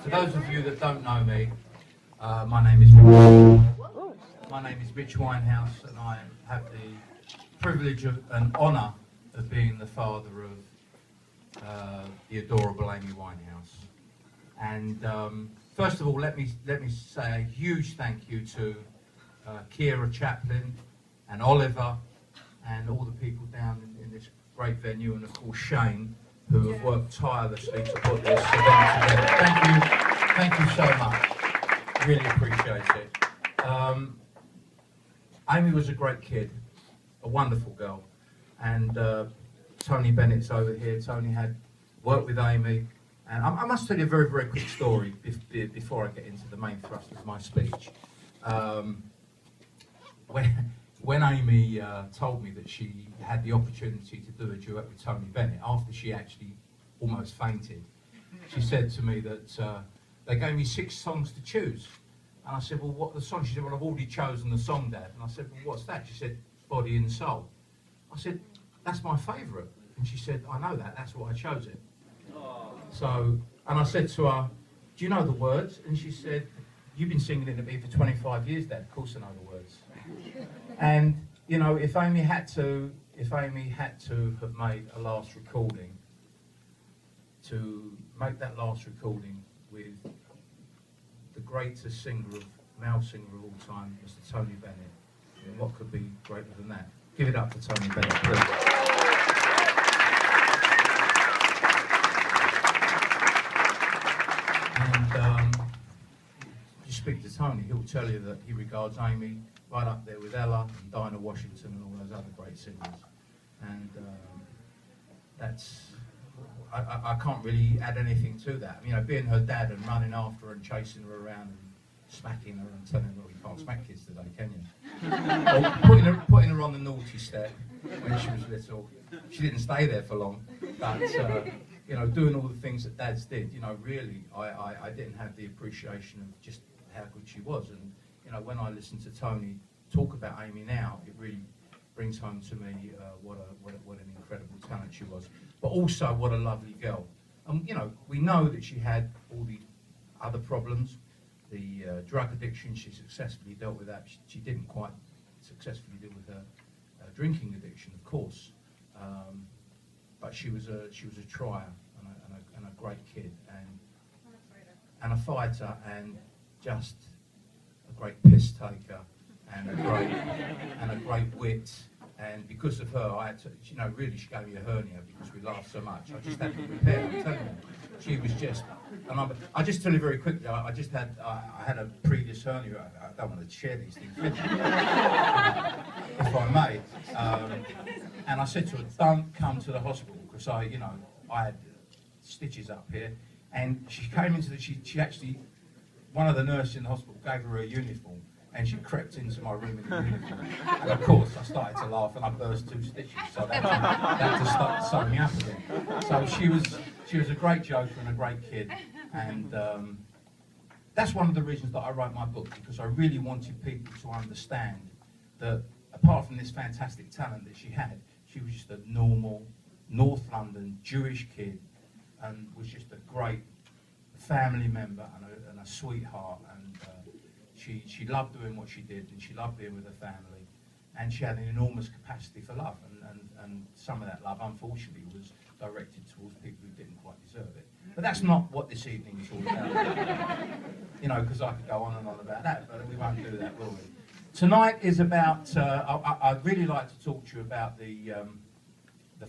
For those of you that don't know me, my name is Rich Winehouse, and I have the privilege and honour of being the father of the adorable Amy Winehouse. And first of all, let me say a huge thank you to Kira Chaplin and Oliver and all the people down in this great venue, and of course Shane, who have worked tirelessly to put this event together. Thank you so much. Really appreciate it. Amy was a great kid, a wonderful girl, and Tony Bennett's over here. Tony had worked with Amy, and I must tell you a very, very quick story before I get into the main thrust of my speech. When Amy told me that she had the opportunity to do a duet with Tony Bennett, after she actually almost fainted, she said to me that they gave me 6 songs to choose. And I said, well, what are the songs? She said, well, I've already chosen the song, Dad. And I said, well, what's that? She said, Body and Soul. I said, that's my favourite. And she said, I know that, that's why I chose it. So, and I said to her, do you know the words? And she said, you've been singing it to me for 25 years, Dad. Of course I know the words. And, you know, if Amy had to have made a last recording, to make that last recording with the greatest male singer of all time, Mr. Tony Bennett, and what could be greater than that? Give it up for Tony Bennett, please. And you speak to Tony, he'll tell you that he regards Amy right up there with Ella and Dinah Washington and all those other great singers. And that's, I can't really add anything to that. You know, being her dad and running after her and chasing her around and smacking her and telling her, well, you can't smack kids today, can you? Or putting her on the naughty step when she was little. She didn't stay there for long, but you know, doing all the things that dads did, you know, really, I didn't have the appreciation of just how good she was. And you know, when I listen to Tony talk about Amy now, it really brings home to me what an incredible talent she was, but also what a lovely girl. And you know, we know that she had all the other problems, the drug addiction. She successfully dealt with that. She didn't quite successfully deal with her drinking addiction, of course, but she was a trier and a great kid and a fighter and just a great piss taker. And a great wit, and because of her, I had to, you know, really she gave me a hernia because we laughed so much. I just had to repair her, I'm telling you. She was just, and I'll just tell you very quickly, I had a previous hernia. I don't want to share these things with you, if I may. And I said to her, don't come to the hospital, because I had stitches up here. And she came into she actually, one of the nurses in the hospital gave her a uniform. And she crept into my room in the uniform. And of course, I started to laugh and I burst 2 stitches. So that to start sewing me up again. So she was a great joker and a great kid. And that's one of the reasons that I wrote my book, because I really wanted people to understand that apart from this fantastic talent that she had, she was just a normal North London Jewish kid and was just a great family member and a sweetheart. And she loved doing what she did, and she loved being with her family, and she had an enormous capacity for love, and some of that love, unfortunately, was directed towards people who didn't quite deserve it. But that's not what this evening is all about. You know, because I could go on and on about that, but we won't do that, will we? Tonight is about, I'd really like to talk to you about the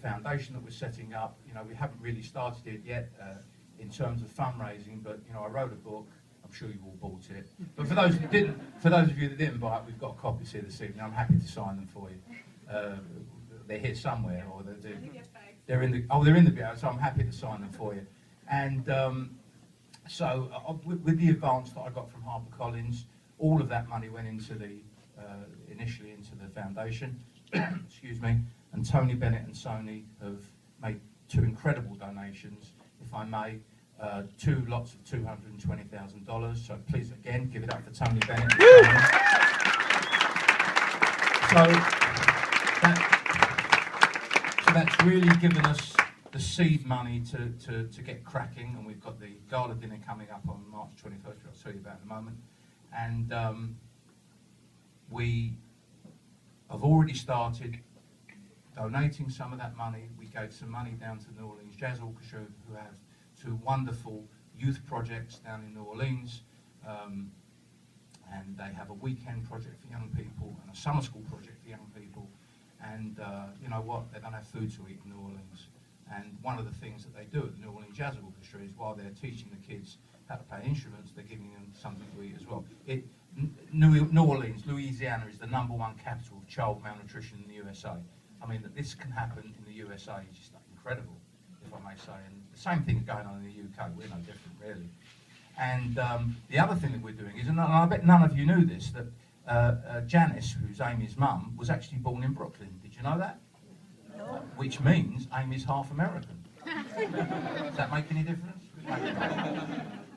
foundation that we're setting up. You know, we haven't really started it yet in terms of fundraising, but, you know, I wrote a book. I'm sure you've all bought it. But for those of you that didn't buy it, we've got copies here this evening. I'm happy to sign them for you. They're here somewhere, or they're in the bag. So I'm happy to sign them for you. And so with the advance that I got from HarperCollins, all of that money went into initially into the foundation. Excuse me. And Tony Bennett and Sony have made 2 incredible donations, if I may. 2 lots of $220,000. So please, again, give it up for Tony Bennett. So that's really given us the seed money to get cracking, and we've got the gala dinner coming up on March 21st, which I'll tell you about in a moment. And we have already started donating some of that money. We gave some money down to the New Orleans Jazz Orchestra, who have 2 wonderful youth projects down in New Orleans. And they have a weekend project for young people and a summer school project for young people. And you know what? They don't have food to eat in New Orleans. And one of the things that they do at the New Orleans Jazz Orchestra is, while they're teaching the kids how to play instruments, they're giving them something to eat as well. New Orleans, Louisiana, is the #1 capital of child malnutrition in the USA. I mean, that this can happen in the USA is just incredible, if I may say. And the same thing is going on in the UK. We're no different, really. And the other thing that we're doing is, and I bet none of you knew this, that Janice, who's Amy's mum, was actually born in Brooklyn. Did you know that? No. Which means Amy's half American. Does that make any difference?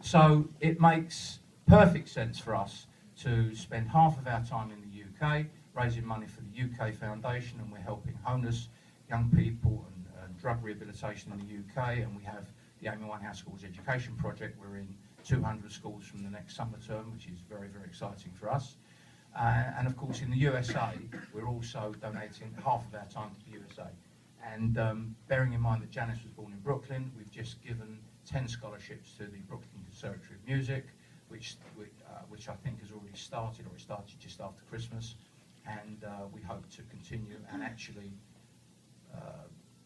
So it makes perfect sense for us to spend half of our time in the UK raising money for the UK Foundation, and we're helping homeless young people and drug rehabilitation in the UK, and we have the Amy Winehouse Schools Education Project. We're in 200 schools from the next summer term, which is very, very exciting for us. And of course in the USA, we're also donating half of our time to the USA. And bearing in mind that Janice was born in Brooklyn, we've just given 10 scholarships to the Brooklyn Conservatory of Music, which I think has already started, or it started just after Christmas. And we hope to continue and actually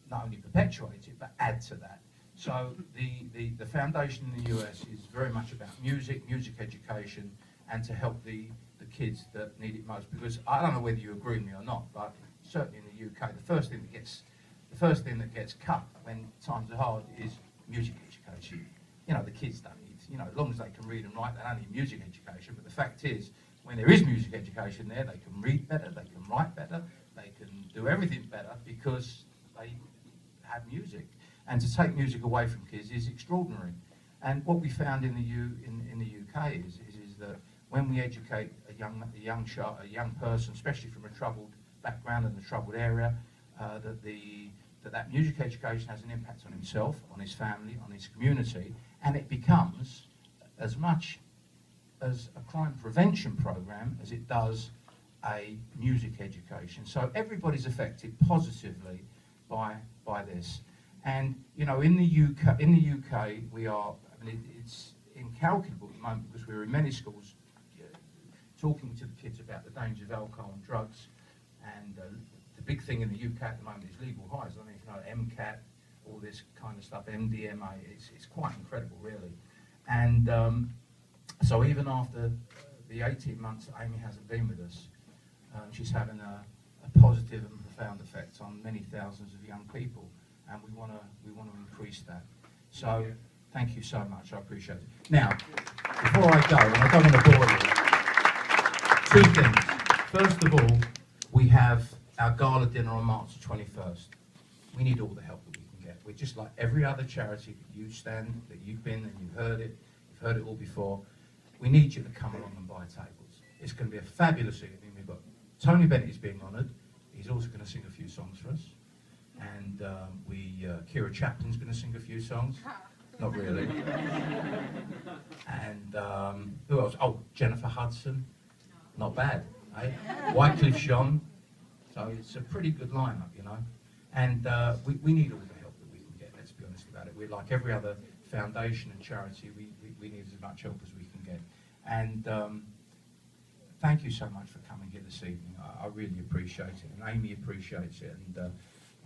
not only perpetuate it, but add to that. So the foundation in the US is very much about music education, and to help the kids that need it most. Because I don't know whether you agree with me or not, but certainly in the UK, the first thing that gets cut when times are hard is music education. You know, the kids don't need, you know, as long as they can read and write, they don't need music education. But the fact is, when there is music education there, they can read better, they can write better, they can do everything better because they have music. And to take music away from kids is extraordinary. And what we found in the UK is that when we educate a young person, especially from a troubled background and a troubled area, that music education has an impact on himself, on his family, on his community, and it becomes as much as a crime prevention program as it does a music education. So everybody's affected positively by this. And you know, in the UK, we are. I mean, it's incalculable at the moment, because we're in many schools talking to the kids about the dangers of alcohol and drugs. And the big thing in the UK at the moment is legal highs. I mean, you know, MCAT, all this kind of stuff, MDMA. It's quite incredible, really. And so even after the 18 months that Amy hasn't been with us, she's having a positive and profound effect on many thousands of young people. And we want to increase that. So thank you so much. I appreciate it. Now, before I go, and I don't want to bore you, 2 things. First of all, we have our gala dinner on March the 21st. We need all the help that we can get. We're just like every other charity that you've been and you've heard it all before. We need you to come along and buy tables. It's going to be a fabulous evening. We've got Tony Bennett is being honoured. He's also going to sing a few songs for us. And Kira Chaplin's going to sing a few songs. Not really. And who else? Oh, Jennifer Hudson. Not bad, eh? Wycliffe Jean. So it's a pretty good lineup, you know. And we need all the help that we can get, let's be honest about it. We're like every other foundation and charity. We need as much help as we can get. And thank you so much for coming here this evening. I really appreciate it, and Amy appreciates it, and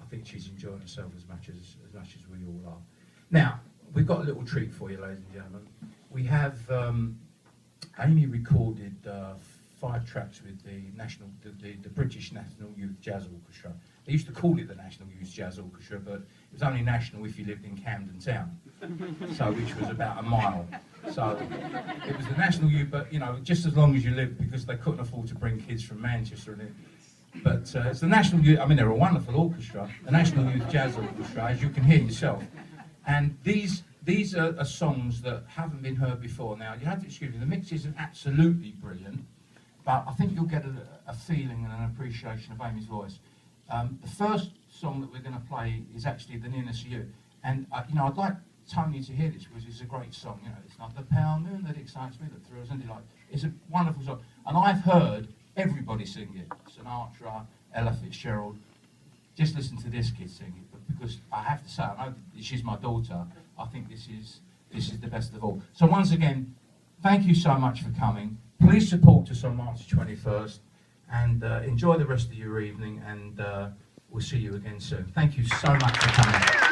I think she's enjoying herself as much as we all are. Now, we've got a little treat for you, ladies and gentlemen. We have Amy recorded 5 tracks with the British National Youth Jazz Orchestra. They used to call it the National Youth Jazz Orchestra, but it was only national if you lived in Camden Town, so which was about a mile. So it was the National Youth, but you know, just as long as you lived, because they couldn't afford to bring kids from Manchester and it. But it's the National Youth. I mean, they're a wonderful orchestra, the National Youth Jazz Orchestra, as you can hear yourself. And these are songs that haven't been heard before. Now, you have to excuse me, the mix isn't absolutely brilliant, but I think you'll get a feeling and an appreciation of Amy's voice. The first song that we're going to play is actually The Nearness of You. And, you know, I'd like Tony to hear this because it's a great song. You know, it's like the pale moon that excites me, that thrills, and it's a wonderful song. And I've heard everybody sing it. Sinatra, Ella Fitzgerald. Just listen to this kid sing it. But because I have to say, I know she's my daughter, I think this is the best of all. So once again, thank you so much for coming. Please support us on March 21st. And enjoy the rest of your evening, and we'll see you again soon. Thank you so much for coming.